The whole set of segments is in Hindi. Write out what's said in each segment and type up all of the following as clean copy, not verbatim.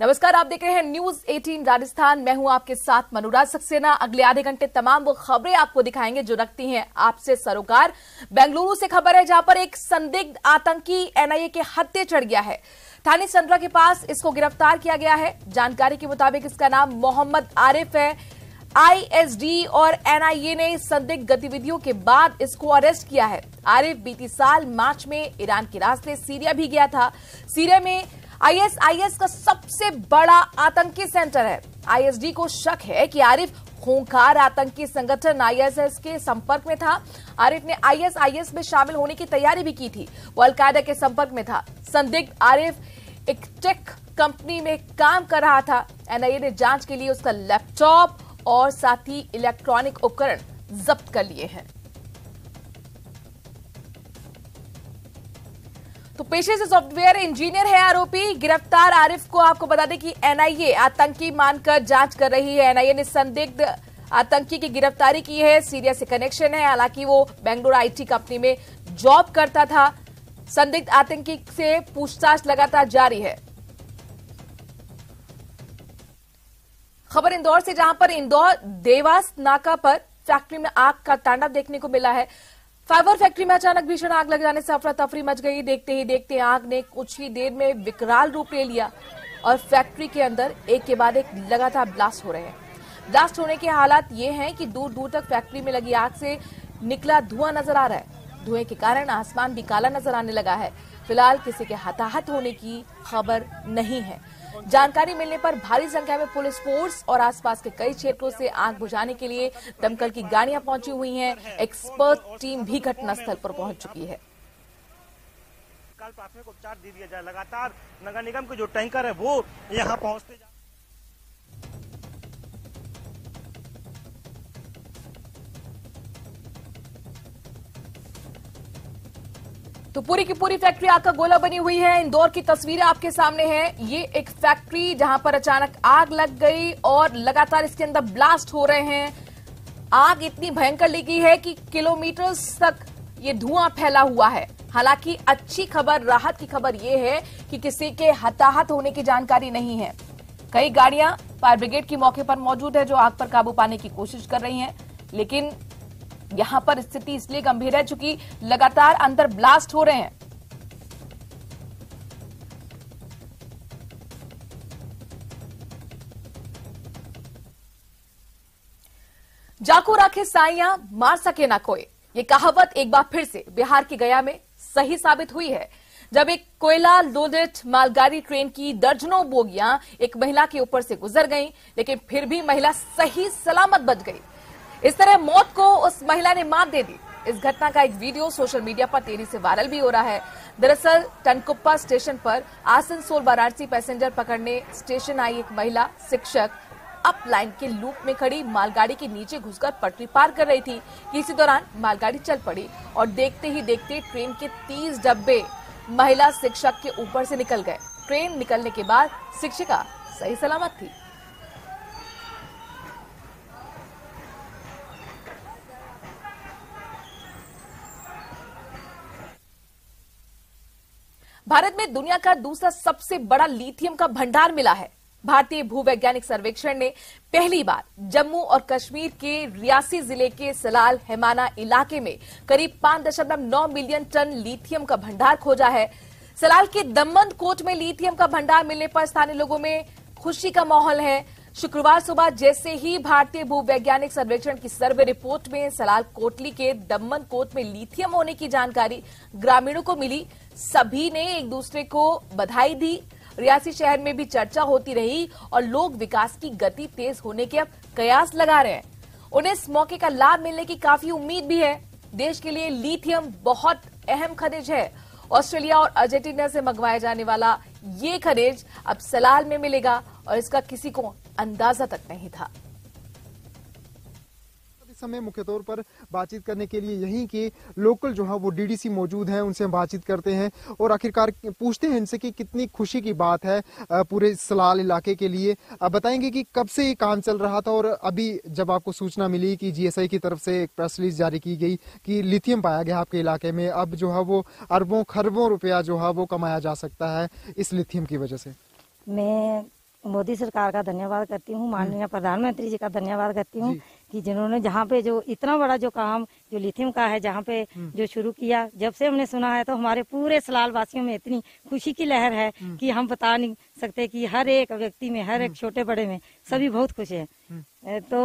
नमस्कार, आप देख रहे हैं न्यूज 18 राजस्थान। मैं हूं आपके साथ मनोराज सक्सेना। अगले आधे घंटे तमाम वो खबरें आपको दिखाएंगे जो रखती हैं आपसे सरोकार। बेंगलुरु से खबर है जहां पर एक संदिग्ध आतंकी एनआईए के हत्थे चढ़ गया है। थाने संतरा के पास इसको गिरफ्तार किया गया है। जानकारी के मुताबिक इसका नाम मोहम्मद आरिफ है। आईएसडी और एनआईए ने संदिग्ध गतिविधियों के बाद इसको अरेस्ट किया है। आरिफ बीती साल मार्च में ईरान के रास्ते सीरिया भी गया था। सीरिया में आईएसआईएस का सबसे बड़ा आतंकी सेंटर है। आईएसडी को शक है कि आरिफ खूंखार आतंकी संगठन आईएसआईएस के संपर्क में था। आरिफ ने आईएसआईएस में शामिल होने की तैयारी भी की थी। वो अलकायदा के संपर्क में था। संदिग्ध आरिफ एक टेक कंपनी में काम कर रहा था। एनआईए ने जांच के लिए उसका लैपटॉप और साथ ही इलेक्ट्रॉनिक उपकरण जब्त कर लिए हैं। तो पेशे से सॉफ्टवेयर इंजीनियर है आरोपी। गिरफ्तार आरिफ को आपको बता दें कि एनआईए आतंकी मानकर जांच कर रही है। एनआईए ने संदिग्ध आतंकी की गिरफ्तारी की है। सीरिया से कनेक्शन है। हालांकि वो बेंगलुरु आईटी कंपनी में जॉब करता था। संदिग्ध आतंकी से पूछताछ लगातार जारी है। खबर इंदौर से, जहां पर इंदौर देवास नाका पर फैक्ट्री में आग का तांडव देखने को मिला है। फाइबर फैक्ट्री में अचानक भीषण आग लग जाने से अफरा तफरी मच गई। देखते ही देखते आग ने कुछ ही देर में विकराल रूप ले लिया और फैक्ट्री के अंदर एक के बाद एक लगातार ब्लास्ट हो रहे हैं। ब्लास्ट होने के हालात ये हैं कि दूर दूर तक फैक्ट्री में लगी आग से निकला धुआं नजर आ रहा है। धुएं के कारण आसमान भी काला नजर आने लगा है। फिलहाल किसी के हताहत होने की खबर नहीं है। जानकारी मिलने पर भारी संख्या में पुलिस फोर्स और आसपास के कई क्षेत्रों से आग बुझाने के लिए दमकल की गाड़ियां पहुंची हुई हैं। एक्सपर्ट टीम भी घटनास्थल पर पहुंच चुकी है। कल प्राथमिक उपचार दे दिया जाए। लगातार नगर निगम के जो टैंकर है वो यहां पहुंचते तो पूरी की पूरी फैक्ट्री आग का गोला बनी हुई है। इंदौर की तस्वीरें आपके सामने हैं। ये एक फैक्ट्री जहां पर अचानक आग लग गई और लगातार इसके अंदर ब्लास्ट हो रहे हैं। आग इतनी भयंकर लगी है कि किलोमीटर तक ये धुआं फैला हुआ है। हालांकि अच्छी खबर, राहत की खबर ये है कि किसी के हताहत होने की जानकारी नहीं है। कई गाड़ियां फायर ब्रिगेड की मौके पर मौजूद है जो आग पर काबू पाने की कोशिश कर रही हैं। लेकिन यहां पर स्थिति इसलिए गंभीर है चूंकि लगातार अंदर ब्लास्ट हो रहे हैं। जाको राखे साइयां मार सके ना कोई, ये कहावत एक बार फिर से बिहार के गया में सही साबित हुई है। जब एक कोयला लोडेड मालगाड़ी ट्रेन की दर्जनों बोगियां एक महिला के ऊपर से गुजर गईं, लेकिन फिर भी महिला सही सलामत बच गई। इस तरह मौत को उस महिला ने मात दे दी। इस घटना का एक वीडियो सोशल मीडिया पर तेजी से वायरल भी हो रहा है। दरअसल टनकुप्पा स्टेशन पर आसनसोल वाराणसी पैसेंजर पकड़ने स्टेशन आई एक महिला शिक्षक अप लाइन के लूप में खड़ी मालगाड़ी के नीचे घुसकर पटरी पार कर रही थी। इसी दौरान मालगाड़ी चल पड़ी और देखते ही देखते ट्रेन के 30 डब्बे महिला शिक्षक के ऊपर से निकल गए। ट्रेन निकलने के बाद शिक्षिका सही सलामत थी। भारत में दुनिया का दूसरा सबसे बड़ा लिथियम का भंडार मिला है। भारतीय भूवैज्ञानिक सर्वेक्षण ने पहली बार जम्मू और कश्मीर के रियासी जिले के सलाल हैमाना इलाके में करीब 5.9 मिलियन टन लिथियम का भंडार खोजा है। सलाल के दम्मन कोट में लिथियम का भंडार मिलने पर स्थानीय लोगों में खुशी का माहौल है। शुक्रवार सुबह जैसे ही भारतीय भूवैज्ञानिक सर्वेक्षण की सर्वे रिपोर्ट में सलाल कोटली के दम्मन कोट में लिथियम होने की जानकारी ग्रामीणों को मिली, सभी ने एक दूसरे को बधाई दी। रियासी शहर में भी चर्चा होती रही और लोग विकास की गति तेज होने के अब कयास लगा रहे हैं। उन्हें इस मौके का लाभ मिलने की काफी उम्मीद भी है। देश के लिए लिथियम बहुत अहम खनिज है। ऑस्ट्रेलिया और अर्जेंटीना से मंगवाया जाने वाला ये खनिज अब सलाल में मिलेगा और इसका किसी को अंदाजा तक नहीं था। इस समय मुख्य तौर पर बातचीत करने के लिए यहीं के लोकल जो है वो डीडीसी मौजूद हैं, उनसे हम बातचीत करते हैं और आखिरकार पूछते हैं इनसे कि कितनी खुशी की बात है पूरे सलाल इलाके के लिए। बताएंगे कि कब से ये काम चल रहा था और अभी जब आपको सूचना मिली कि जीएसआई की तरफ से एक प्रेस रिलीज जारी की गई कि लिथियम पाया गया आपके इलाके में, अब जो है वो अरबों खरबों रुपया जो है वो कमाया जा सकता है इस लिथियम की वजह से। मैं मोदी सरकार का धन्यवाद करती हूँ, माननीय प्रधानमंत्री जी का धन्यवाद करती हूँ कि जिन्होंने जहाँ पे जो इतना बड़ा जो काम जो लिथियम का है जहाँ पे जो शुरू किया, जब से हमने सुना है तो हमारे पूरे सलाल वासियों में इतनी खुशी की लहर है कि हम बता नहीं सकते कि हर एक व्यक्ति में, हर एक छोटे बड़े में सभी बहुत खुश है। तो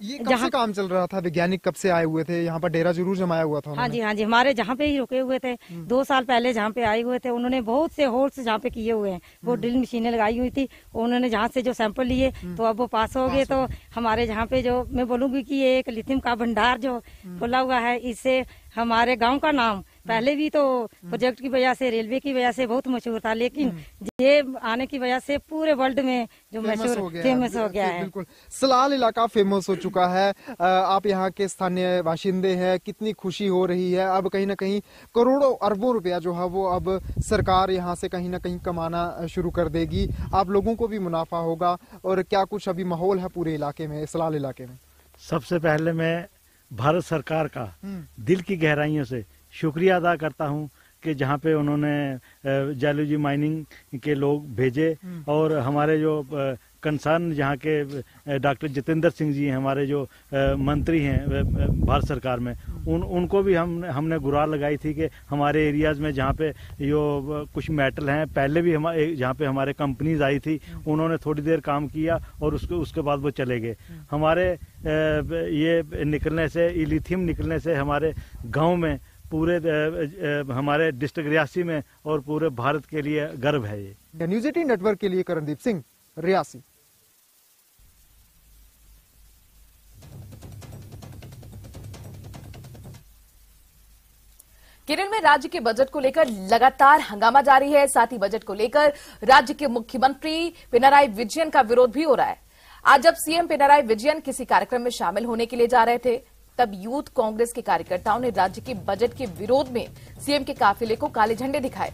ये कब से काम चल रहा था? वैज्ञानिक कब से आए हुए थे यहाँ पर? डेरा जरूर जमाया हुआ था? हाँ जी, हाँ जी, हमारे जहाँ पे ही रुके हुए थे 2 साल पहले जहाँ पे आए हुए थे, उन्होंने बहुत से होल्स जहाँ पे किए हुए हैं, वो ड्रिल मशीनें लगाई हुई थी, उन्होंने जहाँ से जो सैंपल लिए तो अब वो पास हो गए। तो हमारे जहाँ पे जो मैं बोलूंगी कि ये एक लिथियम का भंडार जो खुला हुआ है, इससे हमारे गांव का नाम पहले भी तो प्रोजेक्ट की वजह से, रेलवे की वजह से बहुत मशहूर था, लेकिन ये आने की वजह से पूरे वर्ल्ड में जो मशहूर फेमस हो गया है। बिल्कुल, सलाल इलाका फेमस हो चुका है। आप यहाँ के स्थानीय बाशिंदे हैं, कितनी खुशी हो रही है। अब कहीं ना कहीं करोड़ों अरबों रुपया जो है वो अब सरकार यहाँ से कहीं ना कहीं कमाना शुरू कर देगी। आप लोगों को भी मुनाफा होगा। और क्या कुछ अभी माहौल है पूरे इलाके में, सलाल इलाके में? सबसे पहले मैं भारत सरकार का दिल की गहराइयों से शुक्रिया अदा करता हूं कि जहां पे उन्होंने जायलॉजी माइनिंग के लोग भेजे और हमारे जो कंसर्न जहाँ के डॉक्टर जितेंद्र सिंह जी हैं, हमारे जो मंत्री हैं भारत सरकार में, उनको भी हमने गुहार लगाई थी कि हमारे एरियाज में जहाँ पे जो कुछ मेटल हैं, पहले भी हमारे जहाँ पे हमारे कंपनीज आई थी, उन्होंने थोड़ी देर काम किया और उसके बाद वो चले गए। हमारे ये निकलने से, लिथियम निकलने से हमारे गाँव में, पूरे हमारे डिस्ट्रिक्ट रियासी में और पूरे भारत के लिए गर्व है। ये न्यूज़ 18 नेटवर्क के लिए करणदीप सिंह, रियासी। केरल में राज्य के बजट को लेकर लगातार हंगामा जारी है। साथ ही बजट को लेकर राज्य के मुख्यमंत्री पिनराई विजयन का विरोध भी हो रहा है। आज जब सीएम पिनराई विजयन किसी कार्यक्रम में शामिल होने के लिए जा रहे थे, तब यूथ कांग्रेस के कार्यकर्ताओं ने राज्य के बजट के विरोध में सीएम के काफिले को काले झंडे दिखाए।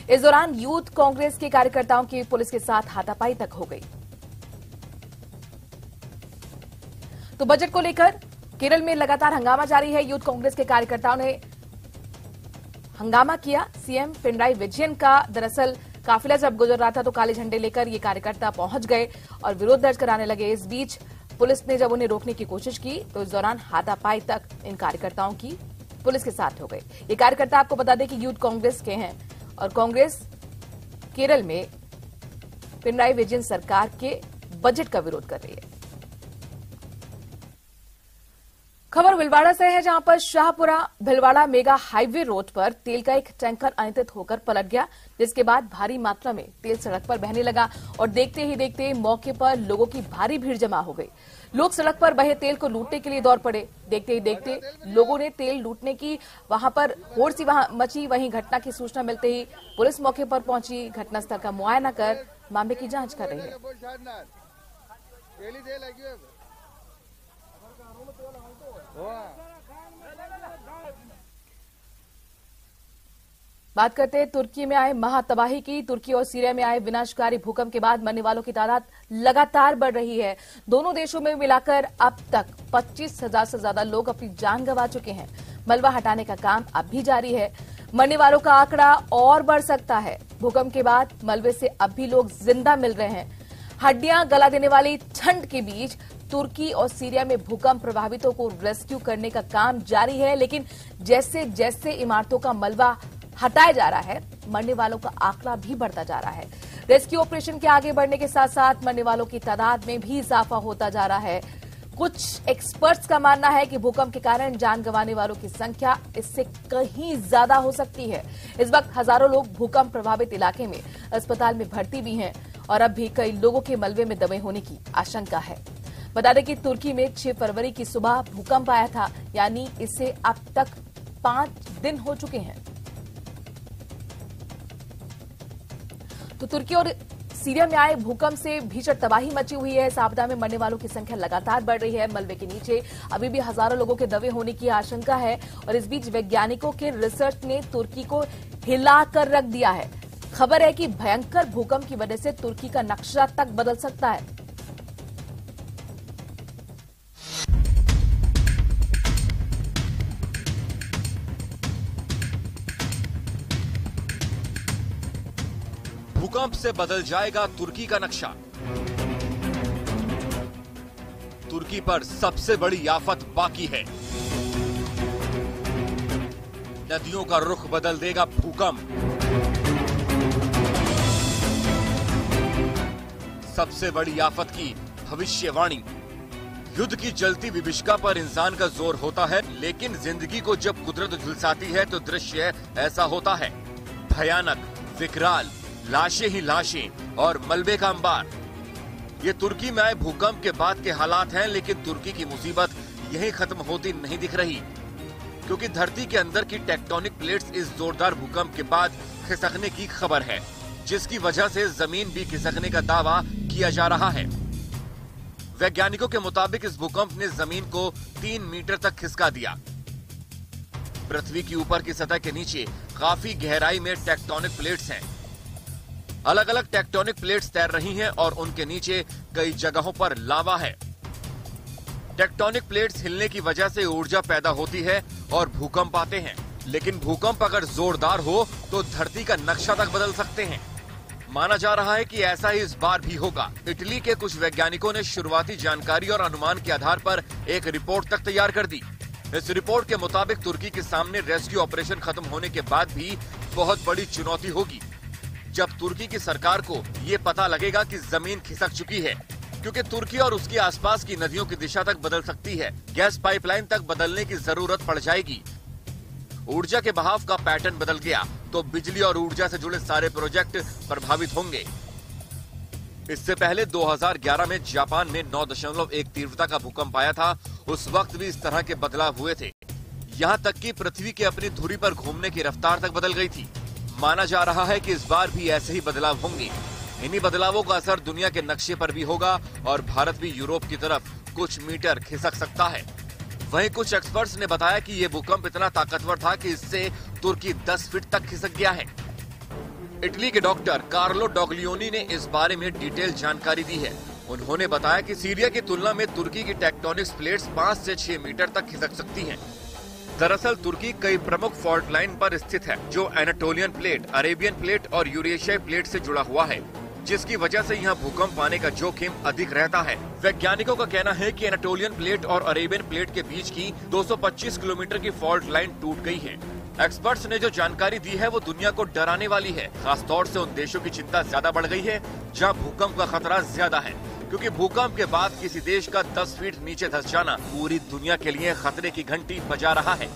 इस दौरान यूथ कांग्रेस के कार्यकर्ताओं की पुलिस के साथ हाथापाई तक हो गई। तो बजट को लेकर केरल में लगातार हंगामा जारी है। यूथ कांग्रेस के कार्यकर्ताओं ने हंगामा किया। सीएम पिनराई विजयन का दरअसल काफिला जब गुजर रहा था तो काले झंडे लेकर ये कार्यकर्ता पहुंच गए और विरोध दर्ज कराने लगे। इस बीच पुलिस ने जब उन्हें रोकने की कोशिश की तो इस दौरान हाथापाई तक इन कार्यकर्ताओं की पुलिस के साथ हो गई। ये कार्यकर्ता आपको बता दें कि यूथ कांग्रेस के हैं और कांग्रेस केरल में पिनराई विजयन सरकार के बजट का विरोध कर रही है। खबर भिलवाड़ा से है, जहां पर Shahpura Bhilwara mega highway road पर तेल का एक टैंकर अनियंत्रित होकर पलट गया, जिसके बाद भारी मात्रा में तेल सड़क पर बहने लगा और देखते ही देखते मौके पर लोगों की भारी भीड़ जमा हो गई। लोग सड़क पर बहे तेल को लूटने के लिए दौड़ पड़े। देखते ही देखते लोगों ने तेल लूटने की वहां पर होड़ सी मची। वहीं घटना की सूचना मिलते ही पुलिस मौके पर पहुंची, घटनास्थल का मुआयना कर मामले की जांच कर रही है। बात करते हैं तुर्की में आए महातबाही की। तुर्की और सीरिया में आए विनाशकारी भूकंप के बाद मरने वालों की तादाद लगातार बढ़ रही है। दोनों देशों में मिलाकर अब तक 25,000 से ज्यादा लोग अपनी जान गंवा चुके हैं। मलबा हटाने का काम अब भी जारी है। मरने वालों का आंकड़ा और बढ़ सकता है। भूकंप के बाद मलबे से अब भी लोग जिंदा मिल रहे हैं। हड्डियां गला देने वाली ठंड के बीच तुर्की और सीरिया में भूकंप प्रभावितों को रेस्क्यू करने का काम जारी है, लेकिन जैसे जैसे इमारतों का मलबा हटाया जा रहा है, मरने वालों का आंकड़ा भी बढ़ता जा रहा है। रेस्क्यू ऑपरेशन के आगे बढ़ने के साथ साथ मरने वालों की तादाद में भी इजाफा होता जा रहा है। कुछ एक्सपर्ट्स का मानना है कि भूकंप के कारण जान गंवाने वालों की संख्या इससे कहीं ज्यादा हो सकती है। इस वक्त हजारों लोग भूकंप प्रभावित इलाके में अस्पताल में भर्ती भी हैं और अब भी कई लोगों के मलबे में दबे होने की आशंका है। बता दें कि तुर्की में 6 फरवरी की सुबह भूकंप आया था, यानी इसे अब तक 5 दिन हो चुके हैं। तो तुर्की और सीरिया में आए भूकंप से भीषण तबाही मची हुई है। इस आपदा में मरने वालों की संख्या लगातार बढ़ रही है। मलबे के नीचे अभी भी हजारों लोगों के दबे होने की आशंका है और इस बीच वैज्ञानिकों के रिसर्च ने तुर्की को हिलाकर रख दिया है। खबर है कि भयंकर भूकंप की वजह से तुर्की का नक्शा तक बदल सकता है। भूकंप से बदल जाएगा तुर्की का नक्शा। तुर्की पर सबसे बड़ी आफत बाकी है। नदियों का रुख बदल देगा भूकंप। सबसे बड़ी आफत की भविष्यवाणी। युद्ध की जलती विभीषिका पर इंसान का जोर होता है, लेकिन जिंदगी को जब कुदरत झुलसाती है तो दृश्य ऐसा होता है। भयानक, विकराल, लाशें ही लाशें और मलबे का अंबार। ये तुर्की में आए भूकंप के बाद के हालात हैं, लेकिन तुर्की की मुसीबत यहीं खत्म होती नहीं दिख रही, क्योंकि धरती के अंदर की टेक्टोनिक प्लेट्स इस जोरदार भूकंप के बाद खिसकने की खबर है, जिसकी वजह से जमीन भी खिसकने का दावा किया जा रहा है। वैज्ञानिकों के मुताबिक इस भूकंप ने जमीन को 3 मीटर तक खिसका दिया। पृथ्वी की ऊपर की सतह के नीचे काफी गहराई में टेक्टोनिक प्लेट्स हैं। अलग अलग टेक्टोनिक प्लेट्स तैर रही हैं और उनके नीचे कई जगहों पर लावा है। टेक्टोनिक प्लेट्स हिलने की वजह से ऊर्जा पैदा होती है और भूकंप आते हैं, लेकिन भूकंप अगर जोरदार हो तो धरती का नक्शा तक बदल सकते हैं। माना जा रहा है कि ऐसा ही इस बार भी होगा। इटली के कुछ वैज्ञानिकों ने शुरुआती जानकारी और अनुमान के आधार पर एक रिपोर्ट तक तैयार कर दी। इस रिपोर्ट के मुताबिक तुर्की के सामने रेस्क्यू ऑपरेशन खत्म होने के बाद भी बहुत बड़ी चुनौती होगी, जब तुर्की की सरकार को ये पता लगेगा कि जमीन खिसक चुकी है, क्योंकि तुर्की और उसके आसपास की नदियों की दिशा तक बदल सकती है। गैस पाइपलाइन तक बदलने की जरूरत पड़ जाएगी। ऊर्जा के बहाव का पैटर्न बदल गया तो बिजली और ऊर्जा से जुड़े सारे प्रोजेक्ट प्रभावित होंगे। इससे पहले 2011 में जापान में 9.1 तीव्रता का भूकंप आया था। उस वक्त भी इस तरह के बदलाव हुए थे। यहाँ तक कि पृथ्वी के अपनी धुरी पर घूमने की रफ्तार तक बदल गई थी। माना जा रहा है कि इस बार भी ऐसे ही बदलाव होंगे। इन्हीं बदलावों का असर दुनिया के नक्शे पर भी होगा और भारत भी यूरोप की तरफ कुछ मीटर खिसक सकता है। वहीं कुछ एक्सपर्ट्स ने बताया कि ये भूकंप इतना ताकतवर था कि इससे तुर्की 10 फीट तक खिसक गया है। इटली के डॉक्टर कार्लो डॉगलियोनी ने इस बारे में डिटेल जानकारी दी है। उन्होंने बताया कि सीरिया की तुलना में तुर्की की टेक्टोनिक प्लेट्स 5 से 6 मीटर तक खिसक सकती हैं। दरअसल तुर्की कई प्रमुख फॉल्ट लाइन पर स्थित है, जो एनाटोलियन प्लेट, अरेबियन प्लेट और यूरेशियाई प्लेट से जुड़ा हुआ है, जिसकी वजह से यहाँ भूकंप आने का जोखिम अधिक रहता है। वैज्ञानिकों का कहना है कि एनाटोलियन प्लेट और अरेबियन प्लेट के बीच की 225 किलोमीटर की फॉल्ट लाइन टूट गई है। एक्सपर्ट्स ने जो जानकारी दी है वो दुनिया को डराने वाली है। खासतौर से उन देशों की चिंता ज्यादा बढ़ गई है जहाँ भूकंप का खतरा ज्यादा है, क्योंकि भूकंप के बाद किसी देश का 10 फीट नीचे धंस जाना पूरी दुनिया के लिए खतरे की घंटी बजा रहा है।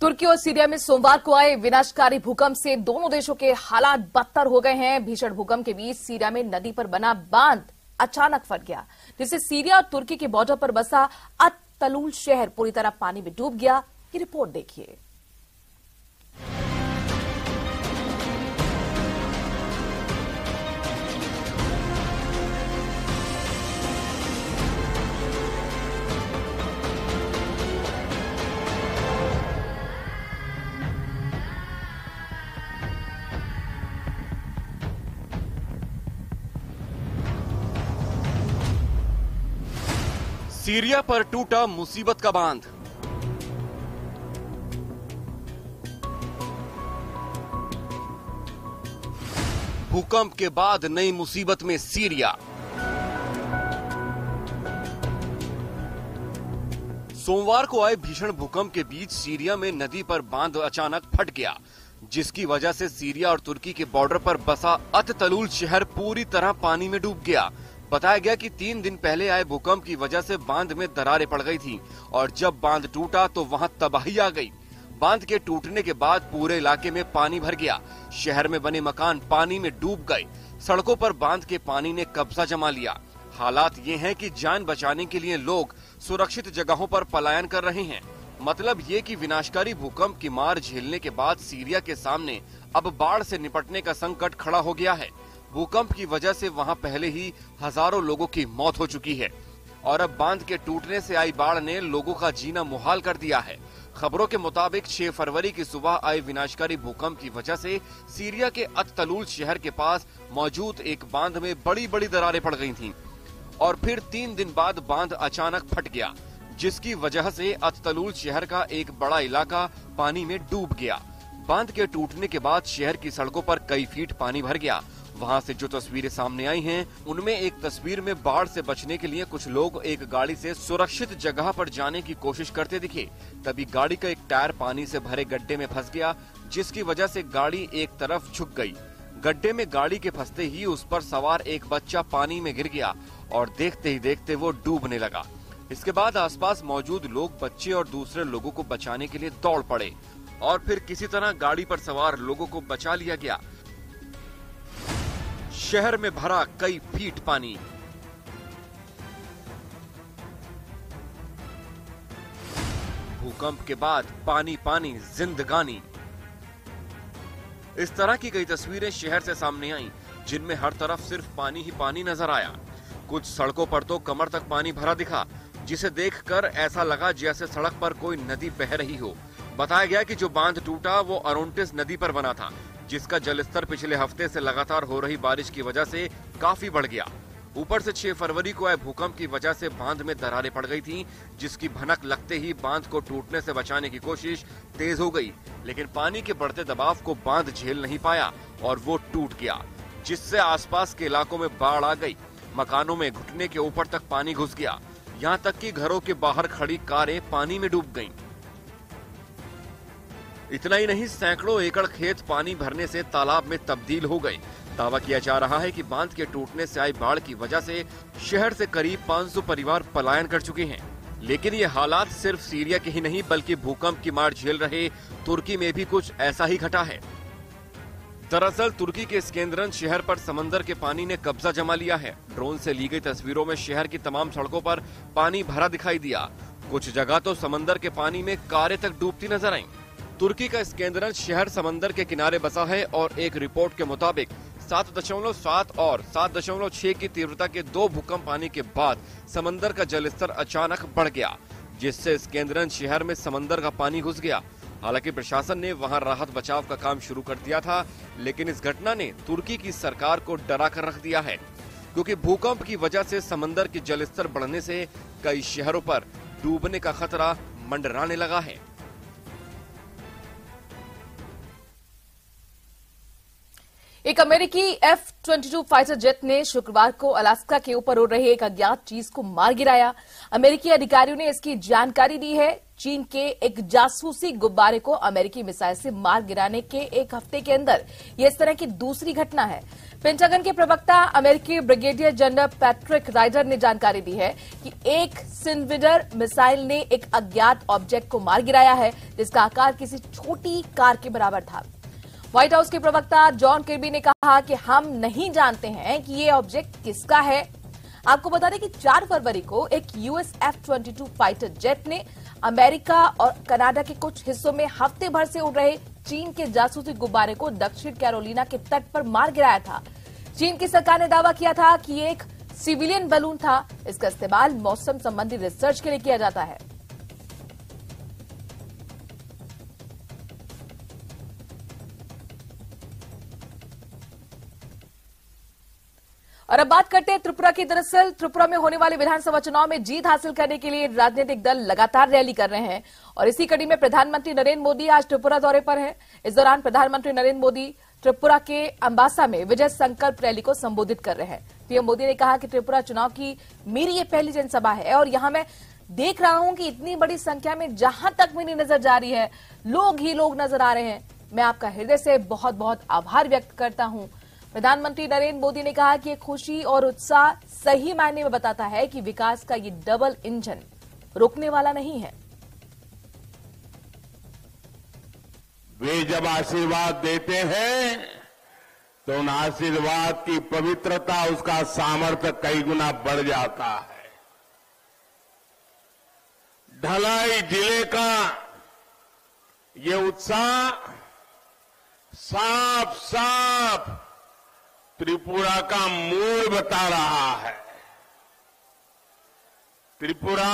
तुर्की और सीरिया में सोमवार को आए विनाशकारी भूकंप से दोनों देशों के हालात बदतर हो गए हैं। भीषण भूकंप के बीच सीरिया में नदी पर बना बांध अचानक फट गया, जिससे सीरिया और तुर्की के बॉर्डर पर बसा अत-तलूल शहर पूरी तरह पानी में डूब गया। ये रिपोर्ट देखिए। सीरिया पर टूटा मुसीबत का बांध। भूकंप के बाद नई मुसीबत में सीरिया। सोमवार को आए भीषण भूकंप के बीच सीरिया में नदी पर बांध अचानक फट गया, जिसकी वजह से सीरिया और तुर्की के बॉर्डर पर बसा अत-तलूल शहर पूरी तरह पानी में डूब गया। बताया गया कि 3 दिन पहले आए भूकंप की वजह से बांध में दरारें पड़ गई थी और जब बांध टूटा तो वहां तबाही आ गई। बांध के टूटने के बाद पूरे इलाके में पानी भर गया। शहर में बने मकान पानी में डूब गए। सड़कों पर बांध के पानी ने कब्जा जमा लिया। हालात ये हैं कि जान बचाने के लिए लोग सुरक्षित जगहों पर पलायन कर रहे हैं। मतलब ये कि विनाशकारी भूकंप की मार झेलने के बाद सीरिया के सामने अब बाढ़ से निपटने का संकट खड़ा हो गया है। भूकंप की वजह से वहां पहले ही हजारों लोगों की मौत हो चुकी है और अब बांध के टूटने से आई बाढ़ ने लोगों का जीना मुहाल कर दिया है। खबरों के मुताबिक 6 फरवरी की सुबह आए विनाशकारी भूकंप की वजह से सीरिया के अत-तलूल शहर के पास मौजूद एक बांध में बड़ी बड़ी दरारें पड़ गई थीं और फिर 3 दिन बाद बांध अचानक फट गया, जिसकी वजह से अत-तलूल शहर का एक बड़ा इलाका पानी में डूब गया। बांध के टूटने के बाद शहर की सड़कों पर कई फीट पानी भर गया। वहां से जो तस्वीरें सामने आई हैं, उनमें एक तस्वीर में बाढ़ से बचने के लिए कुछ लोग एक गाड़ी से सुरक्षित जगह पर जाने की कोशिश करते दिखे। तभी गाड़ी का एक टायर पानी से भरे गड्ढे में फंस गया, जिसकी वजह से गाड़ी एक तरफ झुक गई। गड्ढे में गाड़ी के फंसते ही उस पर सवार एक बच्चा पानी में गिर गया और देखते ही देखते वो डूबने लगा। इसके बाद आसपास मौजूद लोग बच्चे और दूसरे लोगों को बचाने के लिए दौड़ पड़े और फिर किसी तरह गाड़ी पर सवार लोगों को बचा लिया गया। शहर में भरा कई फीट पानी। भूकंप के बाद पानी पानी जिंदगानी। इस तरह की कई तस्वीरें शहर से सामने आईं, जिनमें हर तरफ सिर्फ पानी ही पानी नजर आया। कुछ सड़कों पर तो कमर तक पानी भरा दिखा, जिसे देखकर ऐसा लगा जैसे सड़क पर कोई नदी बह रही हो। बताया गया कि जो बांध टूटा वो अरोंटिस नदी पर बना था, जिसका जलस्तर पिछले हफ्ते से लगातार हो रही बारिश की वजह से काफी बढ़ गया। ऊपर से 6 फरवरी को आए भूकंप की वजह से बांध में दरारें पड़ गई थीं, जिसकी भनक लगते ही बांध को टूटने से बचाने की कोशिश तेज हो गई। लेकिन पानी के बढ़ते दबाव को बांध झेल नहीं पाया और वो टूट गया, जिससे आसपास के इलाकों में बाढ़ आ गई। मकानों में घुटने के ऊपर तक पानी घुस गया, यहाँ तक कि घरों के बाहर खड़ी कारें पानी में डूब गईं। इतना ही नहीं, सैकड़ों एकड़ खेत पानी भरने से तालाब में तब्दील हो गए। दावा किया जा रहा है कि बांध के टूटने से आई बाढ़ की वजह से शहर से करीब 500 परिवार पलायन कर चुके हैं। लेकिन ये हालात सिर्फ सीरिया के ही नहीं, बल्कि भूकंप की मार झेल रहे तुर्की में भी कुछ ऐसा ही घटा है। दरअसल तुर्की के स्केंदरन शहर पर समंदर के पानी ने कब्जा जमा लिया है। ड्रोन से ली गई तस्वीरों में शहर की तमाम सड़कों पर पानी भरा दिखाई दिया। कुछ जगह तो समंदर के पानी में कारें तक डूबती नजर आईं। तुर्की का स्केंदरन शहर समंदर के किनारे बसा है और एक रिपोर्ट के मुताबिक 7.7 और 7.6 की तीव्रता के 2 भूकंप आने के बाद समंदर का जलस्तर अचानक बढ़ गया, जिससे स्केंदरन शहर में समंदर का पानी घुस गया। हालांकि प्रशासन ने वहां राहत बचाव का काम शुरू कर दिया था, लेकिन इस घटना ने तुर्की की सरकार को डरा कर रख दिया है, क्योंकि भूकंप की वजह से समंदर के जलस्तर बढ़ने से कई शहरों पर डूबने का खतरा मंडराने लगा है। एक अमेरिकी F-22 फाइटर जेट ने शुक्रवार को अलास्का के ऊपर उड़ रहे एक अज्ञात चीज को मार गिराया। अमेरिकी अधिकारियों ने इसकी जानकारी दी है। चीन के एक जासूसी गुब्बारे को अमेरिकी मिसाइल से मार गिराने के एक हफ्ते के अंदर यह इस तरह की दूसरी घटना है। पेंटागन के प्रवक्ता अमेरिकी ब्रिगेडियर जनरल पैट्रिक राइडर ने जानकारी दी है कि एक सिनविडर मिसाइल ने एक अज्ञात ऑब्जेक्ट को मार गिराया है, जिसका आकार किसी छोटी कार के बराबर था। व्हाइट हाउस के प्रवक्ता जॉन किर्बी ने कहा कि हम नहीं जानते हैं कि ये ऑब्जेक्ट किसका है। आपको बता दें कि 4 फरवरी को एक यूएस F-22 फाइटर जेट ने अमेरिका और कनाडा के कुछ हिस्सों में हफ्ते भर से उड़ रहे चीन के जासूसी गुब्बारे को दक्षिण कैरोलिना के तट पर मार गिराया था। चीन की सरकार ने दावा किया था कि ये एक सिविलियन बलून था। इसका इस्तेमाल मौसम संबंधी रिसर्च के लिए किया जाता है। और अब बात करते हैं त्रिपुरा की। दरअसल त्रिपुरा में होने वाले विधानसभा चुनाव में जीत हासिल करने के लिए राजनीतिक दल लगातार रैली कर रहे हैं और इसी कड़ी में प्रधानमंत्री नरेंद्र मोदी आज त्रिपुरा दौरे पर हैं। इस दौरान प्रधानमंत्री नरेंद्र मोदी त्रिपुरा के अंबासा में विजय संकल्प रैली को संबोधित कर रहे हैं। पीएम मोदी ने कहा कि त्रिपुरा चुनाव की मेरी ये पहली जनसभा है और यहां मैं देख रहा हूं कि इतनी बड़ी संख्या में जहां तक मेरी नजर जा रही है लोग ही लोग नजर आ रहे हैं। मैं आपका हृदय से बहुत बहुत आभार व्यक्त करता हूं। प्रधानमंत्री नरेंद्र मोदी ने कहा कि खुशी और उत्साह सही मायने में बताता है कि विकास का ये डबल इंजन रुकने वाला नहीं है। वे जब आशीर्वाद देते हैं तो उन आशीर्वाद की पवित्रता, उसका सामर्थ्य कई गुना बढ़ जाता है। ढलाई जिले का ये उत्साह साफ साफ त्रिपुरा का मूल बता रहा है। त्रिपुरा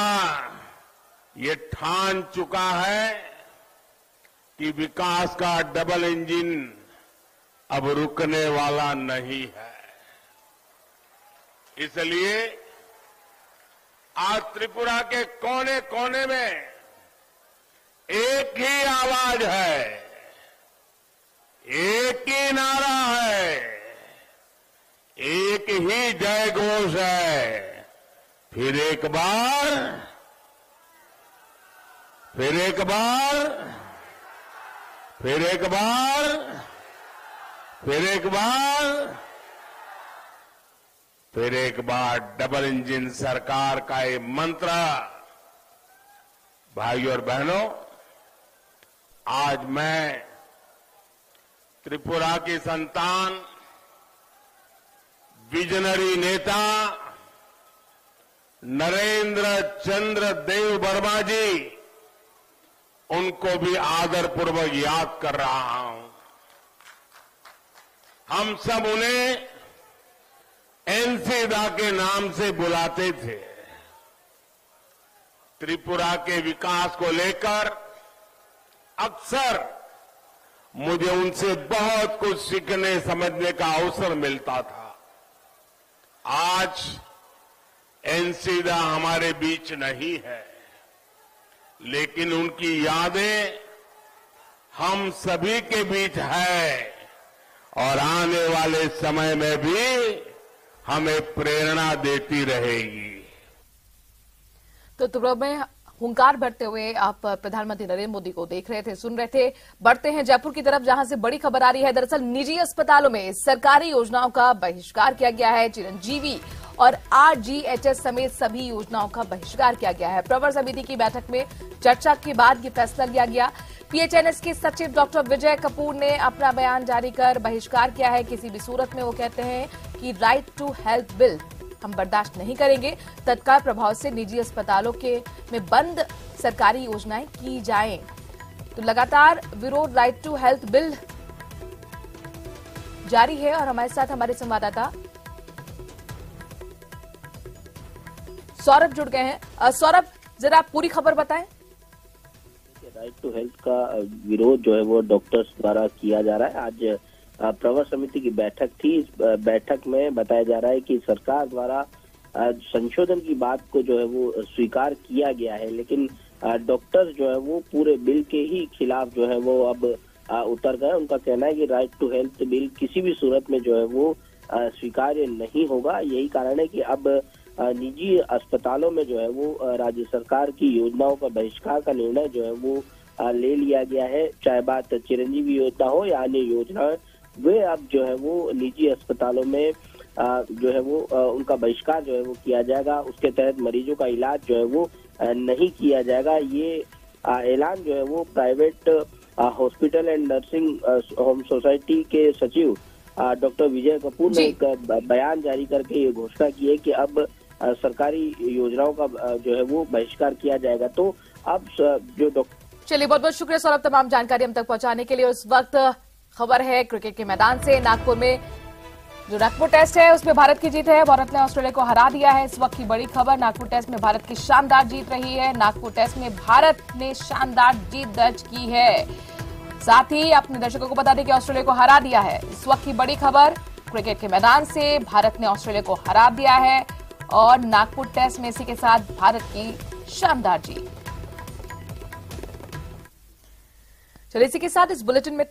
ये ठान चुका है कि विकास का डबल इंजन अब रुकने वाला नहीं है। इसलिए आज त्रिपुरा के कोने कोने में एक ही आवाज है एक ही नारा है, एक ही जय घोष है। फिर एक बार, फिर एक बार, फिर एक बार, फिर एक बार, फिर एक बार डबल इंजन सरकार का ये मंत्र। भाइयों और बहनों, आज मैं त्रिपुरा की संतान, विजनरी नेता नरेंद्र चंद्र देव वर्मा जी, उनको भी आदरपूर्वक याद कर रहा हूं। हम सब उन्हें एनसीदा के नाम से बुलाते थे। त्रिपुरा के विकास को लेकर अक्सर मुझे उनसे बहुत कुछ सीखने समझने का अवसर मिलता था। आज एनसीदा हमारे बीच नहीं है, लेकिन उनकी यादें हम सभी के बीच है और आने वाले समय में भी हमें प्रेरणा देती रहेगी। तो त्रिपुरा में हुंकार भरते हुए आप प्रधानमंत्री नरेंद्र मोदी को देख रहे थे, सुन रहे थे। बढ़ते हैं जयपुर की तरफ, जहां से बड़ी खबर आ रही है। दरअसल निजी अस्पतालों में सरकारी योजनाओं का बहिष्कार किया गया है। चिरंजीवी और आरजीएचएस समेत सभी योजनाओं का बहिष्कार किया गया है। प्रवर समिति की बैठक में चर्चा के बाद ये फैसला लिया गया। पीएचएनएस के सचिव डॉक्टर विजय कपूर ने अपना बयान जारी कर बहिष्कार किया है। किसी भी सूरत में वो कहते हैं कि राइट टू हेल्थ बिल हम बर्दाश्त नहीं करेंगे। तत्काल प्रभाव से निजी अस्पतालों में बंद सरकारी योजनाएं की जाएं। तो लगातार विरोध राइट टू हेल्थ बिल जारी है और हमारे साथ हमारे संवाददाता सौरभ जुड़ गए हैं। सौरभ, जरा पूरी खबर बताएं। राइट टू हेल्थ का विरोध जो है वो डॉक्टर्स द्वारा किया जा रहा है। आज प्रवर समिति की बैठक थी। इस बैठक में बताया जा रहा है कि सरकार द्वारा संशोधन की बात को जो है वो स्वीकार किया गया है, लेकिन डॉक्टर्स जो है वो पूरे बिल के ही खिलाफ जो है वो अब उतर गए। उनका कहना है कि राइट टू हेल्थ बिल किसी भी सूरत में जो है वो स्वीकार्य नहीं होगा। यही कारण है कि अब निजी अस्पतालों में जो है वो राज्य सरकार की योजनाओं का बहिष्कार का निर्णय जो है वो ले लिया गया है। चाहे बात चिरंजीवी योजना हो या अन्य योजना, वे अब जो है वो निजी अस्पतालों में जो है वो उनका बहिष्कार जो है वो किया जाएगा। उसके तहत मरीजों का इलाज जो है वो नहीं किया जाएगा। ये ऐलान जो है वो private hospital and nursing home society के सचिव डॉक्टर विजय कपूर ने एक बयान जारी करके ये घोषणा की है कि अब सरकारी योजनाओं का जो है वो बहिष्कार किया जाएगा। तो अब जो चलिए, बहुत बहुत शुक्रिया सौरभ तमाम जानकारी हम तक पहुंचाने के लिए। उस वक्त खबर है क्रिकेट के मैदान से। नागपुर में जो नागपुर टेस्ट है उसमें भारत की जीत है। भारत ने ऑस्ट्रेलिया को हरा दिया है। इस वक्त की बड़ी खबर, नागपुर टेस्ट में भारत की शानदार जीत रही है। नागपुर टेस्ट में भारत ने शानदार जीत दर्ज की है। साथ ही अपने दर्शकों को बता दें कि ऑस्ट्रेलिया को हरा दिया है। इस वक्त की बड़ी खबर क्रिकेट के मैदान से, भारत ने ऑस्ट्रेलिया को हरा दिया है और नागपुर टेस्ट में इसी के साथ भारत की शानदार जीत। चलिए, इसी के साथ इस बुलेटिन में